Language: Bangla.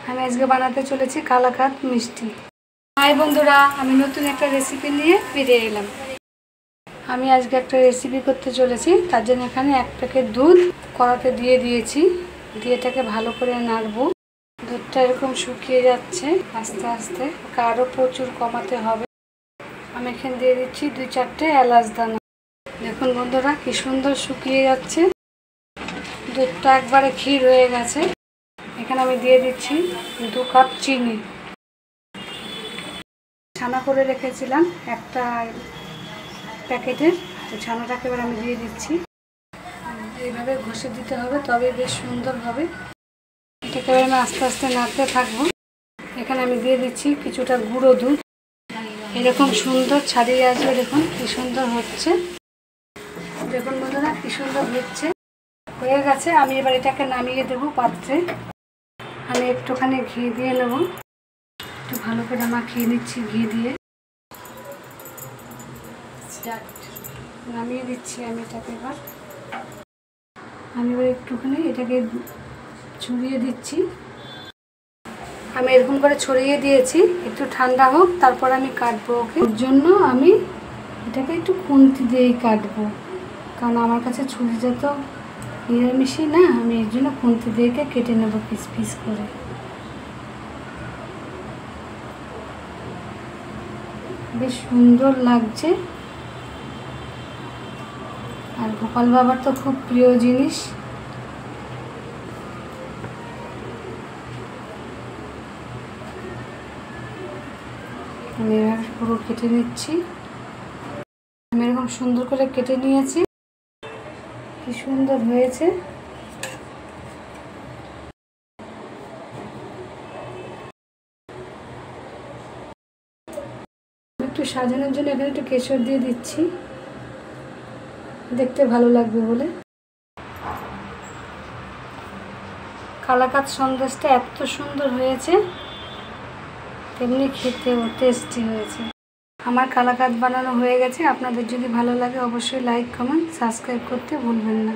আমি আজকে বানাতে চলেছি কালাকাঁদ মিষ্টি। হাই বন্ধুরা, আমি নতুন একটা রেসিপি নিয়ে ফিরে এলাম। আমি আজকে একটা রেসিপি করতে চলেছি। তার জন্য এখানে 1 প্যাকেট দুধ কড়াতে দিয়ে দিয়েছি। দিয়ে এটাকে ভালো করে নাড়বো। দুধটা এরকম শুকিয়ে যাচ্ছে আস্তে আস্তে, ওকে আরও প্রচুর কমাতে হবে। আমি এখানে দিয়ে দিচ্ছি 2-4টে এলাচ দানা। দেখুন বন্ধুরা কি সুন্দর শুকিয়ে যাচ্ছে, দুধটা একবারে ক্ষীর হয়ে গেছে। এখানে আমি দিয়ে দিচ্ছি 2 কাপ চিনি। ছানা করে রেখেছিলাম একটা প্যাকেটের, ছানাটাকে এবার আমি দিয়ে দিচ্ছি। এইভাবে ঘষে দিতে হবে, তবে বেশ সুন্দর হবে। এটাকে আমি আস্তে আস্তে নাড়তে থাকবো। এখানে আমি দিয়ে দিচ্ছি কিছুটা গুঁড়ো দুধ। এরকম সুন্দর ছাড়িয়ে আসবে, দেখুন কি সুন্দর হচ্ছে। দেখুন বন্ধুরা কি সুন্দর হচ্ছে, হয়ে গেছে। আমি এবার এটাকে নামিয়ে দেবো পাত্রে। আমি একটুখানি ঘি দিয়ে নেব, একটু ভালো করে মাখিয়ে নিচ্ছি ঘি দিয়ে। নামিয়ে দিচ্ছি আমি এটাকে। এবার আমি একটুখানি এটাকে ছড়িয়ে দিচ্ছি। আমি এরকম করে ছড়িয়ে দিয়েছি, একটু ঠান্ডা হোক তারপর আমি কাটবো ওকে। ওর জন্য আমি এটাকে একটু খুন্তি দিয়েই কাটবো, কারণ আমার কাছে ছুরিটা তো নিরামিষি না। আমি এর জন্য খুন্তি দিয়ে কেটে নেব পিস পিস করে। বেশ সুন্দর লাগছে, আর গোপাল বাবার তো খুব প্রিয় জিনিস। আমি এভাবে পুরো কেটে নিচ্ছি। আমি এরকম সুন্দর করে কেটে নিয়েছি, কি সুন্দর হয়েছে। একটু সাজানোর জন্য এখানে একটু কেশর দিয়ে দিচ্ছি, দেখতে ভালো লাগবে বলে। কালাকাঁদ সন্দেশটা এত সুন্দর হয়েছে, তেমনি খেতেও টেস্টি হয়েছে। আমার কালাকাঁদ বানানো হয়ে গেছে। আপনাদের যদি ভালো লাগে অবশ্যই লাইক, কমেন্ট, সাবস্ক্রাইব করতে ভুলবেন না।